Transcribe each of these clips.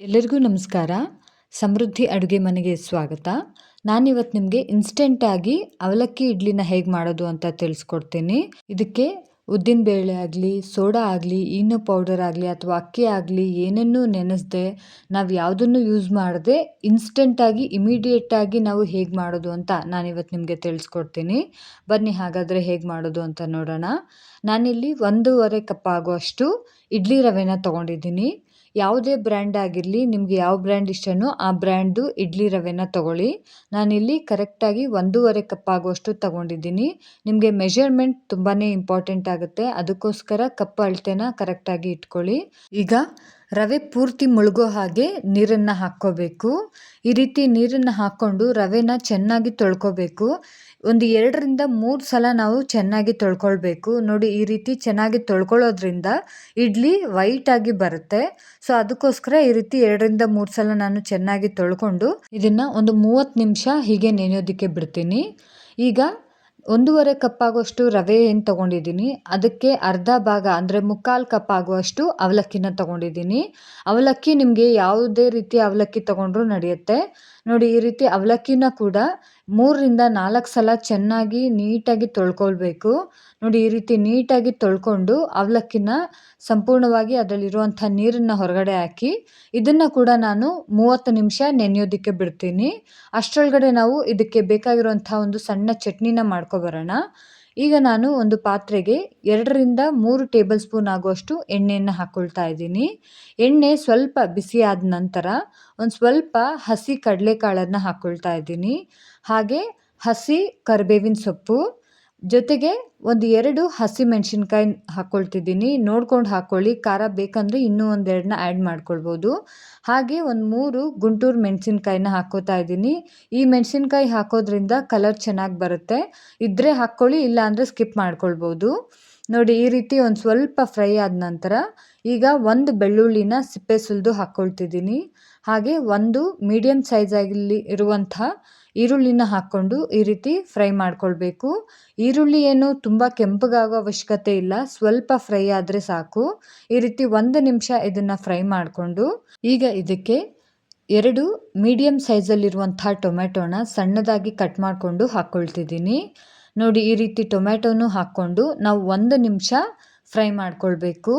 ಎಲ್ಲರಿಗೂ ನಮಸ್ಕಾರ. ಸಮೃದ್ಧಿ ಅಡುಗೆ ಮನೆಗೆ ಸ್ವಾಗತ. ನಾನಿವತ್ತು ನಿಮಗೆ ಇನ್ಸ್ಟೆಂಟಾಗಿ ಅವಲಕ್ಕಿ ಇಡ್ಲಿನ ಹೇಗೆ ಮಾಡೋದು ಅಂತ ತಿಳಿಸ್ಕೊಡ್ತೀನಿ. ಇದಕ್ಕೆ ಉದ್ದಿನ ಬೇಳೆ ಆಗಲಿ, ಸೋಡಾ ಆಗಲಿ, ಈನೋ ಪೌಡರ್ ಆಗಲಿ ಅಥವಾ ಅಕ್ಕಿ ಆಗಲಿ ಏನನ್ನೂ ನೆನೆಸದೆ ನಾವು ಯಾವುದನ್ನು ಯೂಸ್ ಮಾಡದೆ ಇನ್ಸ್ಟೆಂಟಾಗಿ ಇಮಿಡಿಯೇಟಾಗಿ ನಾವು ಹೇಗೆ ಮಾಡೋದು ಅಂತ ನಾನಿವತ್ತು ನಿಮಗೆ ತಿಳಿಸ್ಕೊಡ್ತೀನಿ. ಬನ್ನಿ ಹಾಗಾದರೆ ಹೇಗೆ ಮಾಡೋದು ಅಂತ ನೋಡೋಣ. ನಾನಿಲ್ಲಿ 1.5 ಕಪ್ ಆಗುವಷ್ಟು ಇಡ್ಲಿ ರವೆನ ತೊಗೊಂಡಿದ್ದೀನಿ. ಯಾವುದೇ ಬ್ರ್ಯಾಂಡ್ ಆಗಿರಲಿ, ನಿಮಗೆ ಯಾವ ಬ್ರ್ಯಾಂಡ್ ಇಷ್ಟನೋ ಆ ಬ್ರ್ಯಾಂಡ್ದು ಇಡ್ಲಿ ರವೆನ ತೊಗೊಳ್ಳಿ. ನಾನಿಲ್ಲಿ ಕರೆಕ್ಟಾಗಿ 1.5 ಕಪ್ ಆಗುವಷ್ಟು ತೊಗೊಂಡಿದ್ದೀನಿ. ನಿಮಗೆ ಮೆಷರ್ಮೆಂಟ್ ತುಂಬಾ ಇಂಪಾರ್ಟೆಂಟ್ ಆಗುತ್ತೆ, ಅದಕ್ಕೋಸ್ಕರ ಕಪ್ ಅಳತೆನ ಕರೆಕ್ಟಾಗಿ ಇಟ್ಕೊಳ್ಳಿ. ಈಗ ರವೆ ಪೂರ್ತಿ ಮುಳುಗೋ ಹಾಗೆ ನೀರನ್ನು ಹಾಕ್ಕೋಬೇಕು. ಈ ರೀತಿ ನೀರನ್ನು ಹಾಕ್ಕೊಂಡು ರವೆನ ಚೆನ್ನಾಗಿ ತೊಳ್ಕೊಬೇಕು. ಒಂದು 2ರಿಂದ 3 ಸಲ ನಾವು ಚೆನ್ನಾಗಿ ತೊಳ್ಕೊಳ್ಬೇಕು. ನೋಡಿ, ಈ ರೀತಿ ಚೆನ್ನಾಗಿ ತೊಳ್ಕೊಳ್ಳೋದ್ರಿಂದ ಇಡ್ಲಿ ವೈಟಾಗಿ ಬರುತ್ತೆ. ಸೊ ಅದಕ್ಕೋಸ್ಕರ ಈ ರೀತಿ 2ರಿಂದ 3 ಸಲ ನಾನು ಚೆನ್ನಾಗಿ ತೊಳ್ಕೊಂಡು ಇದನ್ನು ಒಂದು 30 ನಿಮಿಷ ಹೀಗೆ ನೆನೆಯೋದಕ್ಕೆ ಬಿಡ್ತೀನಿ. ಈಗ 1.5 ಕಪ್ ಆಗುವಷ್ಟು ರವೆ ಏನು ತೊಗೊಂಡಿದ್ದೀನಿ ಅದಕ್ಕೆ ಅರ್ಧ ಭಾಗ ಅಂದರೆ 3/4 ಕಪ್ ಆಗುವಷ್ಟು ಅವಲಕ್ಕಿನ ತೊಗೊಂಡಿದ್ದೀನಿ. ಅವಲಕ್ಕಿ ನಿಮಗೆ ಯಾವುದೇ ರೀತಿ ಅವಲಕ್ಕಿ ತೊಗೊಂಡ್ರೂ ನಡೆಯುತ್ತೆ. ನೋಡಿ, ಈ ರೀತಿ ಅವಲಕ್ಕಿನ ಕೂಡ 3ರಿಂದ 4 ಸಲ ಚೆನ್ನಾಗಿ ನೀಟಾಗಿ ತೊಳ್ಕೊಳ್ಬೇಕು. ನೋಡಿ, ಈ ರೀತಿ ನೀಟಾಗಿ ತೊಳ್ಕೊಂಡು ಅವಲಕ್ಕಿನ ಸಂಪೂರ್ಣವಾಗಿ ಅದರಲ್ಲಿರುವಂಥ ನೀರನ್ನು ಹೊರಗಡೆ ಹಾಕಿ ಇದನ್ನು ಕೂಡ ನಾನು 30 ನಿಮಿಷ ನೆನೆಯೋದಕ್ಕೆ ಬಿಡ್ತೀನಿ. ಅಷ್ಟರೊಳಗಡೆ ನಾವು ಇದಕ್ಕೆ ಬೇಕಾಗಿರುವಂಥ ಒಂದು ಸಣ್ಣ ಚಟ್ನಿನ ಮಾಡ್ಕೊಬರೋಣ. ಈಗ ನಾನು ಒಂದು ಪಾತ್ರೆಗೆ 2ರಿಂದ 3 ಟೇಬಲ್ ಸ್ಪೂನ್ ಆಗುವಷ್ಟು ಎಣ್ಣೆಯನ್ನು ಹಾಕ್ಕೊಳ್ತಾ ಇದ್ದೀನಿ. ಎಣ್ಣೆ ಸ್ವಲ್ಪ ಬಿಸಿ ಆದ ನಂತರ ಒಂದು ಸ್ವಲ್ಪ ಹಸಿ ಕಡಲೆಕಾಳನ್ನು ಹಾಕ್ಕೊಳ್ತಾ ಇದ್ದೀನಿ. ಹಾಗೆ ಹಸಿ ಕರಿಬೇವಿನ ಸೊಪ್ಪು, ಜೊತೆಗೆ ಒಂದು 2 ಹಸಿ ಮೆಣಸಿನ್ಕಾಯಿ ಹಾಕ್ಕೊಳ್ತಿದ್ದೀನಿ. ನೋಡ್ಕೊಂಡು ಹಾಕ್ಕೊಳ್ಳಿ, ಖಾರ ಬೇಕಂದರೆ ಇನ್ನೂ 1-2ನ ಆ್ಯಡ್ ಮಾಡ್ಕೊಳ್ಬೋದು. ಹಾಗೆ ಒಂದು 3 ಗುಂಟೂರು ಮೆಣಸಿನ್ಕಾಯಿನ ಹಾಕ್ಕೋತಾ ಇದ್ದೀನಿ. ಈ ಮೆಣಸಿನ್ಕಾಯಿ ಹಾಕೋದ್ರಿಂದ ಕಲರ್ ಚೆನ್ನಾಗಿ ಬರುತ್ತೆ. ಇದ್ದರೆ ಹಾಕ್ಕೊಳ್ಳಿ, ಇಲ್ಲ ಅಂದರೆ ಸ್ಕಿಪ್ ಮಾಡ್ಕೊಳ್ಬೋದು. ನೋಡಿ, ಈ ರೀತಿ ಒಂದು ಸ್ವಲ್ಪ ಫ್ರೈ ಆದ ನಂತರ ಈಗ ಒಂದು ಬೆಳ್ಳುಳ್ಳಿನ ಸಿಪ್ಪೆ ಸುಲಿದು ಹಾಕ್ಕೊಳ್ತಿದ್ದೀನಿ. ಹಾಗೆ ಒಂದು ಮೀಡಿಯಮ್ ಸೈಜಾಗಿ ಇರುವಂಥ ಈರುಳ್ಳಿನ ಹಾಕ್ಕೊಂಡು ಈ ರೀತಿ ಫ್ರೈ ಮಾಡ್ಕೊಳ್ಬೇಕು. ಈರುಳ್ಳಿ ಏನು ತುಂಬ ಕೆಂಪಗಾಗೋ ಅವಶ್ಯಕತೆ ಇಲ್ಲ, ಸ್ವಲ್ಪ ಫ್ರೈ ಆದರೆ ಸಾಕು. ಈ ರೀತಿ 1 ನಿಮಿಷ ಇದನ್ನು ಫ್ರೈ ಮಾಡಿಕೊಂಡು ಈಗ ಇದಕ್ಕೆ 2 ಮೀಡಿಯಮ್ ಸೈಜಲ್ಲಿರುವಂಥ ಟೊಮೆಟೊನ ಸಣ್ಣದಾಗಿ ಕಟ್ ಮಾಡಿಕೊಂಡು ಹಾಕ್ಕೊಳ್ತಿದ್ದೀನಿ. ನೋಡಿ, ಈ ರೀತಿ ಟೊಮೆಟೊನೂ ಹಾಕ್ಕೊಂಡು ನಾವು 1 ನಿಮಿಷ ಫ್ರೈ ಮಾಡ್ಕೊಳ್ಬೇಕು.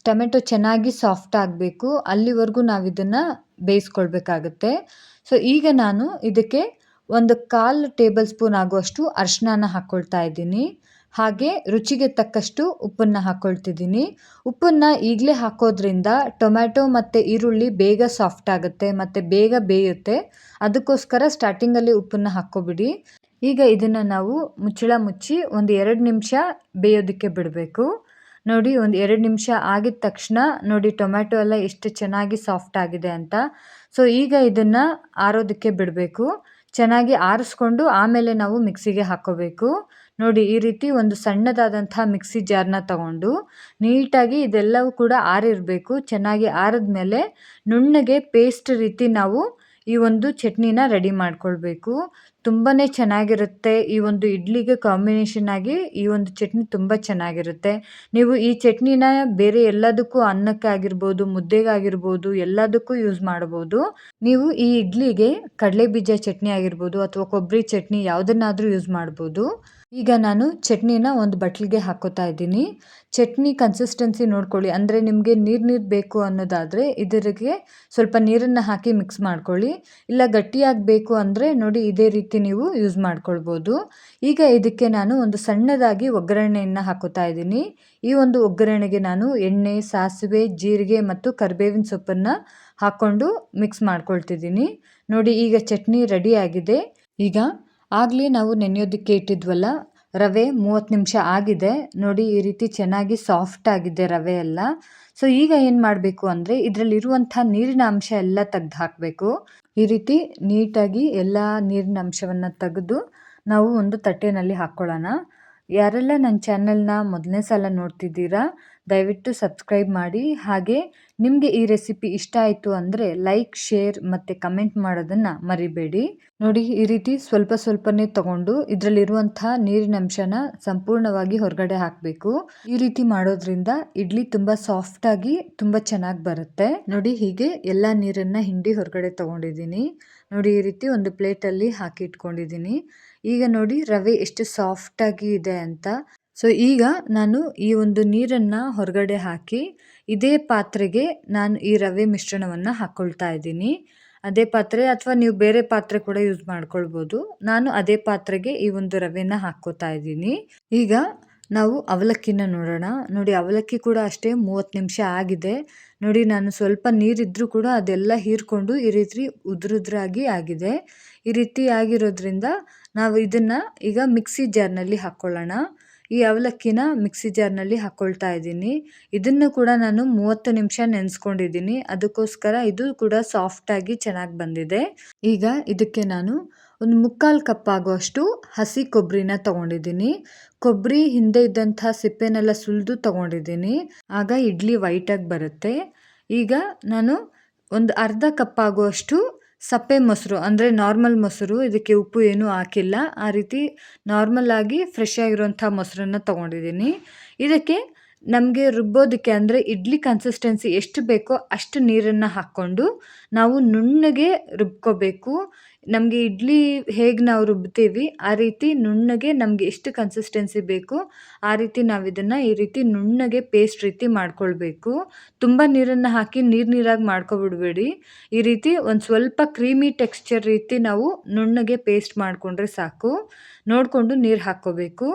ಟೊಮೆಟೊ ಚೆನ್ನಾಗಿ ಸಾಫ್ಟ್ ಆಗಬೇಕು, ಅಲ್ಲಿವರೆಗೂ ನಾವು ಇದನ್ನು ಬೇಯಿಸ್ಕೊಳ್ಬೇಕಾಗುತ್ತೆ. ಸೊ ಈಗ ನಾನು ಇದಕ್ಕೆ 1/4 ಟೇಬಲ್ ಸ್ಪೂನ್ ಆಗುವಷ್ಟು ಅರಿಶಿನ ಹಾಕ್ಕೊಳ್ತಾ ಇದ್ದೀನಿ. ಹಾಗೆ ರುಚಿಗೆ ತಕ್ಕಷ್ಟು ಉಪ್ಪನ್ನು ಹಾಕ್ಕೊಳ್ತಿದ್ದೀನಿ. ಉಪ್ಪನ್ನು ಈಗಲೇ ಹಾಕೋದ್ರಿಂದ ಟೊಮ್ಯಾಟೊ ಮತ್ತು ಈರುಳ್ಳಿ ಬೇಗ ಸಾಫ್ಟ್ ಆಗುತ್ತೆ ಮತ್ತು ಬೇಗ ಬೇಯುತ್ತೆ. ಅದಕ್ಕೋಸ್ಕರ ಸ್ಟಾರ್ಟಿಂಗಲ್ಲಿ ಉಪ್ಪನ್ನು ಹಾಕ್ಕೊಬಿಡಿ. ಈಗ ಇದನ್ನು ನಾವು ಮುಚ್ಚಳ ಮುಚ್ಚಿ ಒಂದು 2 ನಿಮಿಷ ಬೇಯೋದಕ್ಕೆ ಬಿಡಬೇಕು. ನೋಡಿ, ಒಂದು 2 ನಿಮಿಷ ಆಗಿದ ತಕ್ಷಣ ನೋಡಿ ಟೊಮ್ಯಾಟೊ ಎಲ್ಲ ಎಷ್ಟು ಚೆನ್ನಾಗಿ ಸಾಫ್ಟ್ ಆಗಿದೆ ಅಂತ. ಸೊ ಈಗ ಇದನ್ನು ಆರೋದಕ್ಕೆ ಬಿಡಬೇಕು. ಚೆನ್ನಾಗಿ ಆರಿಸ್ಕೊಂಡು ಆಮೇಲೆ ನಾವು ಮಿಕ್ಸಿಗೆ ಹಾಕ್ಕೋಬೇಕು. ನೋಡಿ, ಈ ರೀತಿ ಒಂದು ಸಣ್ಣದಾದಂಥ ಮಿಕ್ಸಿ ಜಾರ್ನ ತಗೊಂಡು ನೀಟಾಗಿ ಇದೆಲ್ಲವೂ ಕೂಡ ಆರಿರಬೇಕು. ಚೆನ್ನಾಗಿ ಆರಿದ್ಮೇಲೆ ನುಣ್ಣಗೆ ಪೇಸ್ಟ್ ರೀತಿ ನಾವು ಈ ಒಂದು ಚಟ್ನಿನ ರೆಡಿ ಮಾಡ್ಕೊಳ್ಬೇಕು. ತುಂಬಾ ಚೆನ್ನಾಗಿರುತ್ತೆ. ಈ ಒಂದು ಇಡ್ಲಿಗೆ ಕಾಂಬಿನೇಷನ್ ಆಗಿ ಈ ಒಂದು ಚಟ್ನಿ ತುಂಬ ಚೆನ್ನಾಗಿರುತ್ತೆ. ನೀವು ಈ ಚಟ್ನಿನ ಬೇರೆ ಎಲ್ಲದಕ್ಕೂ, ಅನ್ನಕ್ಕಾಗಿರ್ಬೋದು, ಮುದ್ದೆಗಾಗಿರ್ಬೋದು, ಎಲ್ಲದಕ್ಕೂ ಯೂಸ್ ಮಾಡ್ಬೋದು. ನೀವು ಈ ಇಡ್ಲಿಗೆ ಕಡಲೆಬೀಜ ಚಟ್ನಿ ಆಗಿರ್ಬೋದು ಅಥವಾ ಕೊಬ್ಬರಿ ಚಟ್ನಿ ಯಾವುದನ್ನಾದರೂ ಯೂಸ್ ಮಾಡ್ಬೋದು. ಈಗ ನಾನು ಚಟ್ನಿನ ಒಂದು ಬಟ್ಲಿಗೆ ಹಾಕ್ಕೋತಾ ಇದ್ದೀನಿ. ಚಟ್ನಿ ಕನ್ಸಿಸ್ಟೆನ್ಸಿ ನೋಡ್ಕೊಳ್ಳಿ, ಅಂದರೆ ನಿಮಗೆ ನೀರು ಬೇಕು ಅನ್ನೋದಾದರೆ ಇದರಿಗೆ ಸ್ವಲ್ಪ ನೀರನ್ನು ಹಾಕಿ ಮಿಕ್ಸ್ ಮಾಡ್ಕೊಳ್ಳಿ. ಇಲ್ಲ ಗಟ್ಟಿಯಾಗಬೇಕು ಅಂದರೆ ನೋಡಿ ಇದೇ ರೀತಿ ನೀವು ಯೂಸ್ ಮಾಡ್ಕೊಳ್ಬೋದು. ಈಗ ಇದಕ್ಕೆ ನಾನು ಒಂದು ಸಣ್ಣದಾಗಿ ಒಗ್ಗರಣೆಯನ್ನು ಹಾಕೋತಾ ಇದ್ದೀನಿ. ಈ ಒಂದು ಒಗ್ಗರಣೆಗೆ ನಾನು ಎಣ್ಣೆ, ಸಾಸಿವೆ, ಜೀರಿಗೆ ಮತ್ತು ಕರಿಬೇವಿನ ಸೊಪ್ಪನ್ನು ಹಾಕ್ಕೊಂಡು ಮಿಕ್ಸ್ ಮಾಡ್ಕೊಳ್ತಿದ್ದೀನಿ. ನೋಡಿ, ಈಗ ಚಟ್ನಿ ರೆಡಿ ಆಗಿದೆ. ಈಗ ಆಗಲೇ ನಾವು ನೆನೆಯೋದಕ್ಕೆ ಇಟ್ಟಿದ್ವಲ್ಲ ರವೆ 30 ನಿಮಿಷ ಆಗಿದೆ. ನೋಡಿ, ಈ ರೀತಿ ಚೆನ್ನಾಗಿ ಸಾಫ್ಟ್ ಆಗಿದೆ ರವೆ ಎಲ್ಲ. ಸೊ ಈಗ ಏನು ಮಾಡಬೇಕು ಅಂದರೆ ಇದರಲ್ಲಿರುವಂಥ ನೀರಿನ ಅಂಶ ಎಲ್ಲ ತೆಗೆದು ಹಾಕಬೇಕು. ಈ ರೀತಿ ನೀಟಾಗಿ ಎಲ್ಲ ನೀರಿನ ಅಂಶವನ್ನು ತೆಗೆದು ನಾವು ಒಂದು ತಟ್ಟೆನಲ್ಲಿ ಹಾಕ್ಕೊಳ್ಳೋಣ. ಯಾರೆಲ್ಲ ನನ್ನ ಚಾನಲ್ನ ಮೊದಲನೇ ಸಲ ನೋಡ್ತಿದ್ದೀರಾ ದಯವಿಟ್ಟು ಸಬ್ಸ್ಕ್ರೈಬ್ ಮಾಡಿ. ಹಾಗೆ ನಿಮಗೆ ಈ ರೆಸಿಪಿ ಇಷ್ಟ ಆಯಿತು ಅಂದರೆ ಲೈಕ್, ಶೇರ್ ಮತ್ತು ಕಮೆಂಟ್ ಮಾಡೋದನ್ನು ಮರಿಬೇಡಿ. ನೋಡಿ, ಈ ರೀತಿ ಸ್ವಲ್ಪ ಸ್ವಲ್ಪನೇ ತಗೊಂಡು ಇದರಲ್ಲಿರುವಂಥ ನೀರಿನ ಅಂಶನ ಸಂಪೂರ್ಣವಾಗಿ ಹೊರಗಡೆ ಹಾಕಬೇಕು. ಈ ರೀತಿ ಮಾಡೋದ್ರಿಂದ ಇಡ್ಲಿ ತುಂಬ ಸಾಫ್ಟಾಗಿ ತುಂಬ ಚೆನ್ನಾಗಿ ಬರುತ್ತೆ. ನೋಡಿ, ಹೀಗೆ ಎಲ್ಲ ನೀರನ್ನು ಹಿಂಡಿ ಹೊರಗಡೆ ತಗೊಂಡಿದ್ದೀನಿ. ನೋಡಿ, ಈ ರೀತಿ ಒಂದು ಪ್ಲೇಟಲ್ಲಿ ಹಾಕಿ ಇಟ್ಕೊಂಡಿದ್ದೀನಿ. ಈಗ ನೋಡಿ ರವೆ ಎಷ್ಟು ಸಾಫ್ಟಾಗಿ ಇದೆ ಅಂತ. ಸೊ ಈಗ ನಾನು ಈ ಒಂದು ನೀರನ್ನು ಹೊರಗಡೆ ಹಾಕಿ ಇದೇ ಪಾತ್ರೆಗೆ ನಾನು ಈ ರವೆ ಮಿಶ್ರಣವನ್ನು ಹಾಕ್ಕೊಳ್ತಾ ಇದ್ದೀನಿ. ಅದೇ ಪಾತ್ರೆ ಅಥವಾ ನೀವು ಬೇರೆ ಪಾತ್ರೆ ಕೂಡ ಯೂಸ್ ಮಾಡ್ಕೊಳ್ಬೋದು. ನಾನು ಅದೇ ಪಾತ್ರೆಗೆ ಈ ಒಂದು ರವೆನ ಹಾಕ್ಕೋತಾ ಇದ್ದೀನಿ. ಈಗ ನಾವು ಅವಲಕ್ಕಿನ ನೋಡೋಣ. ನೋಡಿ, ಅವಲಕ್ಕಿ ಕೂಡ ಅಷ್ಟೇ 30 ನಿಮಿಷ ಆಗಿದೆ. ನೋಡಿ, ನಾನು ಸ್ವಲ್ಪ ನೀರಿದ್ರೂ ಕೂಡ ಅದೆಲ್ಲ ಹೀರ್ಕೊಂಡು ಈ ರೀತಿ ಉದುರುದ್ರಾಗಿ ಆಗಿದೆ. ಈ ರೀತಿ ಆಗಿರೋದ್ರಿಂದ ನಾವು ಇದನ್ನು ಈಗ ಮಿಕ್ಸಿ ಜಾರ್ನಲ್ಲಿ ಹಾಕ್ಕೊಳ್ಳೋಣ. ಈ ಅವಲಕ್ಕಿನ ಮಿಕ್ಸಿ ಜಾರ್ನಲ್ಲಿ ಹಾಕ್ಕೊಳ್ತಾ ಇದ್ದೀನಿ. ಇದನ್ನು ಕೂಡ ನಾನು 30 ನಿಮಿಷ ನೆನೆಸ್ಕೊಂಡಿದ್ದೀನಿ. ಅದಕ್ಕೋಸ್ಕರ ಇದು ಕೂಡ ಸಾಫ್ಟಾಗಿ ಚೆನ್ನಾಗಿ ಬಂದಿದೆ. ಈಗ ಇದಕ್ಕೆ ನಾನು ಒಂದು 3/4 ಕಪ್ ಆಗುವಷ್ಟು ಹಸಿ ಕೊಬ್ಬರಿನ ತೊಗೊಂಡಿದ್ದೀನಿ. ಕೊಬ್ಬರಿ ಹಿಂದೆ ಇದ್ದಂಥ ಸಿಪ್ಪೆನೆಲ್ಲ ಸುಲಿದು ತೊಗೊಂಡಿದ್ದೀನಿ. ಆಗ ಇಡ್ಲಿ ವೈಟಾಗಿ ಬರುತ್ತೆ. ಈಗ ನಾನು ಒಂದು ಅರ್ಧ ಕಪ್ ಆಗುವಷ್ಟು ಸಪ್ಪೆ ಮೊಸರು ಅಂದರೆ ನಾರ್ಮಲ್ ಮೊಸರು, ಇದಕ್ಕೆ ಉಪ್ಪು ಏನೂ ಹಾಕಿಲ್ಲ, ಆ ರೀತಿ ನಾರ್ಮಲ್ ಆಗಿ ಫ್ರೆಶ್ ಆಗಿರುವಂಥ ಮೊಸರನ್ನು ತೊಗೊಂಡಿದ್ದೀನಿ. ಇದಕ್ಕೆ ನಮಗೆ ರುಬ್ಬೋದಕ್ಕೆ ಅಂದರೆ ಇಡ್ಲಿ ಕನ್ಸಿಸ್ಟೆನ್ಸಿ ಎಷ್ಟು ಬೇಕೋ ಅಷ್ಟು ನೀರನ್ನು ಹಾಕ್ಕೊಂಡು ನಾವು ನುಣ್ಣಗೆ ರುಬ್ಕೋಬೇಕು. ನಮಗೆ ಇಡ್ಲಿ ಹೇಗೆ ನಾವು ರುಬ್ತೀವಿ ಆ ರೀತಿ ನುಣ್ಣಗೆ ನಮಗೆ ಎಷ್ಟು ಕನ್ಸಿಸ್ಟೆನ್ಸಿ ಬೇಕು ಆ ರೀತಿ ನಾವು ಇದನ್ನು ಈ ರೀತಿ ನುಣ್ಣಗೆ ಪೇಸ್ಟ್ ರೀತಿ ಮಾಡ್ಕೊಳ್ಬೇಕು. ತುಂಬ ನೀರನ್ನು ಹಾಕಿ ನೀರಾಗಿ ಮಾಡ್ಕೊಬಿಡಬೇಡಿ. ಈ ರೀತಿ ಒಂದು ಸ್ವಲ್ಪ ಕ್ರೀಮಿ ಟೆಕ್ಸ್ಚರ್ ರೀತಿ ನಾವು ನುಣ್ಣಗೆ ಪೇಸ್ಟ್ ಮಾಡಿಕೊಂಡ್ರೆ ಸಾಕು. ನೋಡಿಕೊಂಡು ನೀರು ಹಾಕ್ಕೋಬೇಕು.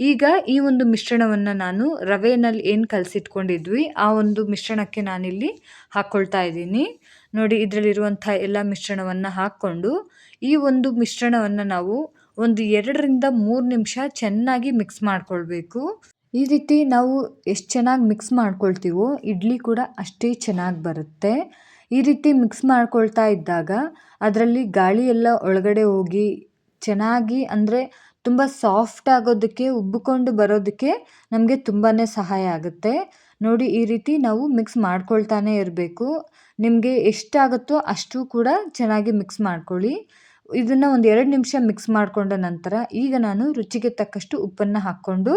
ಈಗ ಈ ಒಂದು ಮಿಶ್ರಣವನ್ನು ನಾನು ರವೆಯಲ್ಲಿ ಏನು ಕಲಸಿಟ್ಕೊಂಡಿದ್ವಿ ಆ ಒಂದು ಮಿಶ್ರಣಕ್ಕೆ ನಾನಿಲ್ಲಿ ಹಾಕ್ಕೊಳ್ತಾ ಇದ್ದೀನಿ. ನೋಡಿ, ಇದರಲ್ಲಿರುವಂಥ ಎಲ್ಲ ಮಿಶ್ರಣವನ್ನು ಹಾಕ್ಕೊಂಡು ಈ ಒಂದು ಮಿಶ್ರಣವನ್ನು ನಾವು ಒಂದು 2-3 ನಿಮಿಷ ಚೆನ್ನಾಗಿ ಮಿಕ್ಸ್ ಮಾಡ್ಕೊಳ್ಬೇಕು. ಈ ರೀತಿ ನಾವು ಎಷ್ಟು ಚೆನ್ನಾಗಿ ಮಿಕ್ಸ್ ಮಾಡ್ಕೊಳ್ತೀವೋ ಇಡ್ಲಿ ಕೂಡ ಅಷ್ಟೇ ಚೆನ್ನಾಗಿ ಬರುತ್ತೆ. ಈ ರೀತಿ ಮಿಕ್ಸ್ ಮಾಡ್ಕೊಳ್ತಾ ಇದ್ದಾಗ ಅದರಲ್ಲಿ ಗಾಳಿ ಎಲ್ಲ ಒಳಗಡೆ ಹೋಗಿ ಚೆನ್ನಾಗಿ ಅಂದರೆ ತುಂಬ ಸಾಫ್ಟ್ ಆಗೋದಕ್ಕೆ, ಉಬ್ಬಿಕೊಂಡು ಬರೋದಕ್ಕೆ ನಮಗೆ ತುಂಬಾ ಸಹಾಯ ಆಗುತ್ತೆ. ನೋಡಿ, ಈ ರೀತಿ ನಾವು ಮಿಕ್ಸ್ ಮಾಡ್ಕೊಳ್ತಾನೆ ಇರಬೇಕು. ನಿಮಗೆ ಎಷ್ಟಾಗುತ್ತೋ ಅಷ್ಟು ಕೂಡ ಚೆನ್ನಾಗಿ ಮಿಕ್ಸ್ ಮಾಡ್ಕೊಳ್ಳಿ. ಇದನ್ನು ಒಂದು 2 ನಿಮಿಷ ಮಿಕ್ಸ್ ಮಾಡಿಕೊಂಡ ನಂತರ ಈಗ ನಾನು ರುಚಿಗೆ ತಕ್ಕಷ್ಟು ಉಪ್ಪನ್ನು ಹಾಕ್ಕೊಂಡು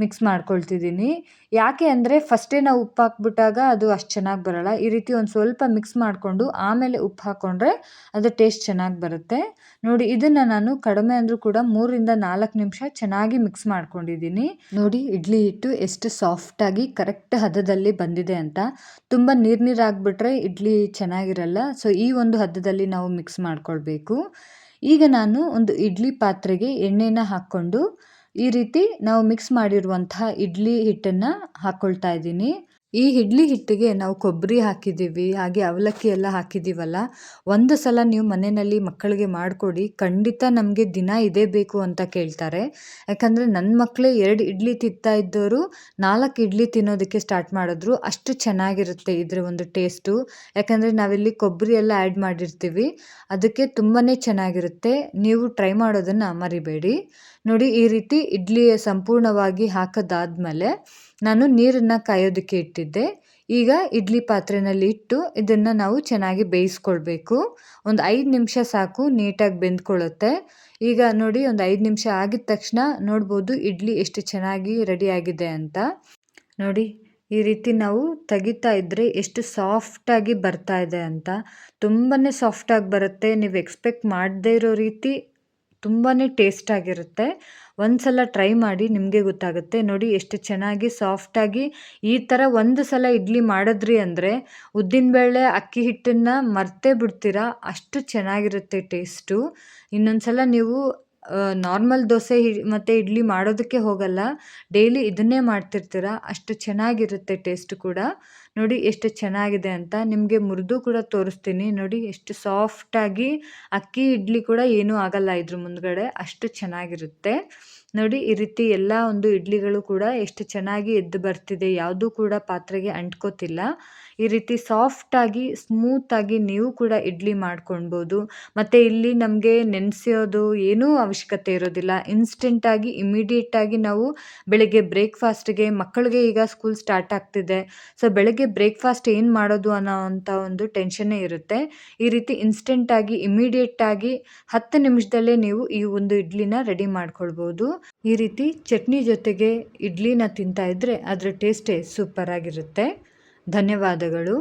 ಮಿಕ್ಸ್ ಮಾಡ್ಕೊಳ್ತಿದ್ದೀನಿ. ಯಾಕೆ ಅಂದರೆ ಫಸ್ಟೇ ನಾವು ಉಪ್ಪು ಹಾಕ್ಬಿಟ್ಟಾಗ ಅದು ಅಷ್ಟು ಚೆನ್ನಾಗಿ ಬರೋಲ್ಲ. ಈ ರೀತಿ ಒಂದು ಸ್ವಲ್ಪ ಮಿಕ್ಸ್ ಮಾಡಿಕೊಂಡು ಆಮೇಲೆ ಉಪ್ಪು ಹಾಕ್ಕೊಂಡ್ರೆ ಅದು ಟೇಸ್ಟ್ ಚೆನ್ನಾಗಿ ಬರುತ್ತೆ. ನೋಡಿ, ಇದನ್ನು ನಾನು ಕಡಿಮೆ ಅಂದರೂ ಕೂಡ 3-4 ನಿಮಿಷ ಚೆನ್ನಾಗಿ ಮಿಕ್ಸ್ ಮಾಡ್ಕೊಂಡಿದ್ದೀನಿ. ನೋಡಿ, ಇಡ್ಲಿ ಹಿಟ್ಟು ಎಷ್ಟು ಸಾಫ್ಟಾಗಿ ಕರೆಕ್ಟ್ ಹದದಲ್ಲಿ ಬಂದಿದೆ ಅಂತ. ತುಂಬ ನೀರಾಗಿಬಿಟ್ರೆ ಇಡ್ಲಿ ಚೆನ್ನಾಗಿರಲ್ಲ. ಸೊ ಈ ಒಂದು ಹದದಲ್ಲಿ ನಾವು ಮಿಕ್ಸ್ ಮಾಡ್ಕೊಳ್ಬೇಕು. ಈಗ ನಾನು ಒಂದು ಇಡ್ಲಿ ಪಾತ್ರೆಗೆ ಎಣ್ಣೆನ ಹಾಕ್ಕೊಂಡು ಈ ರೀತಿ ನಾವು ಮಿಕ್ಸ್ ಮಾಡಿರುವಂತಹ ಇಡ್ಲಿ ಹಿಟ್ಟನ್ನು ಹಾಕ್ಕೊಳ್ತಾ ಇದ್ದೀನಿ. ಈ ಇಡ್ಲಿ ಹಿಟ್ಟಿಗೆ ನಾವು ಕೊಬ್ಬರಿ ಹಾಕಿದ್ದೀವಿ, ಹಾಗೆ ಅವಲಕ್ಕಿ ಎಲ್ಲ ಹಾಕಿದ್ದೀವಲ್ಲ, ಒಂದು ಸಲ ನೀವು ಮನೆಯಲ್ಲಿ ಮಕ್ಕಳಿಗೆ ಮಾಡಿಕೊಡಿ. ಖಂಡಿತ ನಮಗೆ ದಿನ ಇದೇ ಬೇಕು ಅಂತ ಕೇಳ್ತಾರೆ. ಯಾಕಂದರೆ ನನ್ನ ಮಕ್ಕಳೇ 2 ಇಡ್ಲಿ ತಿಂತಾ ಇದ್ದವರು 4 ಇಡ್ಲಿ ತಿನ್ನೋದಕ್ಕೆ ಸ್ಟಾರ್ಟ್ ಮಾಡಿದ್ರು. ಅಷ್ಟು ಚೆನ್ನಾಗಿರುತ್ತೆ ಇದರ ಒಂದು ಟೇಸ್ಟು. ಯಾಕಂದರೆ ನಾವಿಲ್ಲಿ ಕೊಬ್ಬರಿ ಎಲ್ಲ ಆ್ಯಡ್ ಮಾಡಿರ್ತೀವಿ, ಅದಕ್ಕೆ ತುಂಬಾ ಚೆನ್ನಾಗಿರುತ್ತೆ. ನೀವು ಟ್ರೈ ಮಾಡೋದನ್ನು ಮರಿಬೇಡಿ. ನೋಡಿ, ಈ ರೀತಿ ಇಡ್ಲಿ ಸಂಪೂರ್ಣವಾಗಿ ಹಾಕೋದಾದ್ಮೇಲೆ ನಾನು ನೀರನ್ನು ಕಾಯೋದಕ್ಕೆ ಇಟ್ಟಿದ್ದೆ. ಈಗ ಇಡ್ಲಿ ಪಾತ್ರೆಯಲ್ಲಿ ಇಟ್ಟು ಇದನ್ನು ನಾವು ಚೆನ್ನಾಗಿ ಬೇಯಿಸ್ಕೊಳ್ಬೇಕು. ಒಂದು 5 ನಿಮಿಷ ಸಾಕು, ನೀಟಾಗಿ ಬೆಂದ್ಕೊಳ್ಳುತ್ತೆ. ಈಗ ನೋಡಿ, ಒಂದು 5 ನಿಮಿಷ ಆಗಿದ ತಕ್ಷಣ ನೋಡ್ಬೋದು ಇಡ್ಲಿ ಎಷ್ಟು ಚೆನ್ನಾಗಿ ರೆಡಿಯಾಗಿದೆ ಅಂತ. ನೋಡಿ, ಈ ರೀತಿ ನಾವು ತೆಗಿತಾ ಇದ್ದರೆ ಎಷ್ಟು ಸಾಫ್ಟಾಗಿ ಬರ್ತಾ ಇದೆ ಅಂತ. ತುಂಬಾ ಸಾಫ್ಟಾಗಿ ಬರುತ್ತೆ. ನೀವು ಎಕ್ಸ್ಪೆಕ್ಟ್ ಮಾಡದೇ ಇರೋ ರೀತಿ ತುಂಬಾ ಟೇಸ್ಟಾಗಿರುತ್ತೆ. ಒಂದು ಸಲ ಟ್ರೈ ಮಾಡಿ, ನಿಮಗೆ ಗೊತ್ತಾಗುತ್ತೆ. ನೋಡಿ, ಎಷ್ಟು ಚೆನ್ನಾಗಿ ಸಾಫ್ಟಾಗಿ ಈ ಥರ ಒಂದು ಸಲ ಇಡ್ಲಿ ಮಾಡಿದ್ರಿ ಅಂದರೆ ಉದ್ದಿನಬೇಳೆ ಅಕ್ಕಿ ಹಿಟ್ಟನ್ನು ಮರ್ತೇ ಬಿಡ್ತೀರಾ, ಅಷ್ಟು ಚೆನ್ನಾಗಿರುತ್ತೆ ಟೇಸ್ಟು. ಇನ್ನೊಂದು ಸಲ ನೀವು ನಾರ್ಮಲ್ ದೋಸೆ ಮತ್ತು ಇಡ್ಲಿ ಮಾಡೋದಕ್ಕೆ ಹೋಗಲ್ಲ, ಡೈಲಿ ಇದನ್ನೇ ಮಾಡ್ತಿರ್ತೀರ, ಅಷ್ಟು ಚೆನ್ನಾಗಿರುತ್ತೆ ಟೇಸ್ಟು ಕೂಡ. ನೋಡಿ, ಎಷ್ಟು ಚೆನ್ನಾಗಿದೆ ಅಂತ. ನಿಮಗೆ ಮುರಿದು ಕೂಡ ತೋರಿಸ್ತೀನಿ. ನೋಡಿ, ಎಷ್ಟು ಸಾಫ್ಟಾಗಿ ಅಕ್ಕಿ ಇಡ್ಲಿ ಕೂಡ ಏನೂ ಆಗಲ್ಲ ಇದ್ರ ಮುಂದ್ಗಡೆ, ಅಷ್ಟು ಚೆನ್ನಾಗಿರುತ್ತೆ. ನೋಡಿ, ಈ ರೀತಿ ಎಲ್ಲ ಒಂದು ಇಡ್ಲಿಗಳು ಕೂಡ ಎಷ್ಟು ಚೆನ್ನಾಗಿ ಎದ್ದು ಬರ್ತಿದೆ, ಯಾವುದೂ ಕೂಡ ಪಾತ್ರೆಗೆ ಅಂಟ್ಕೋತಿಲ್ಲ. ಈ ರೀತಿ ಸಾಫ್ಟಾಗಿ ಸ್ಮೂತಾಗಿ ನೀವು ಕೂಡ ಇಡ್ಲಿ ಮಾಡ್ಕೊಳ್ಬೋದು. ಮತ್ತು ಇಲ್ಲಿ ನಮಗೆ ನೆನೆಸೋದು ಏನೂ ಅವಶ್ಯಕತೆ ಇರೋದಿಲ್ಲ. ಇನ್ಸ್ಟೆಂಟಾಗಿ ಇಮಿಡಿಯೇಟಾಗಿ ನಾವು ಬೆಳಗ್ಗೆ ಬ್ರೇಕ್ಫಾಸ್ಟ್ಗೆ ಮಕ್ಕಳಿಗೆ ಈಗ ಸ್ಕೂಲ್ ಸ್ಟಾರ್ಟ್ ಆಗ್ತಿದೆ. ಸೊ ಬೆಳಗ್ಗೆ ಬ್ರೇಕ್ಫಾಸ್ಟ್ ಏನು ಮಾಡೋದು ಅನ್ನೋ ಅಂಥ ಒಂದು ಟೆನ್ಷನ್ನೇ ಇರುತ್ತೆ. ಈ ರೀತಿ ಇನ್ಸ್ಟೆಂಟಾಗಿ ಇಮಿಡಿಯೇಟಾಗಿ 10 ನಿಮಿಷದಲ್ಲೇ ನೀವು ಈ ಒಂದು ಇಡ್ಲಿನ ರೆಡಿ ಮಾಡ್ಕೊಳ್ಬೋದು. ಈ ರೀತಿ ಚಟ್ನಿ ಜೊತೆಗೆ ಇಡ್ಲಿನ ತಿಂತಾ ಇದ್ದರೆ ಅದರ ಟೇಸ್ಟೇ ಸೂಪರ್ ಆಗಿರುತ್ತೆ. ಧನ್ಯವಾದಗಳು.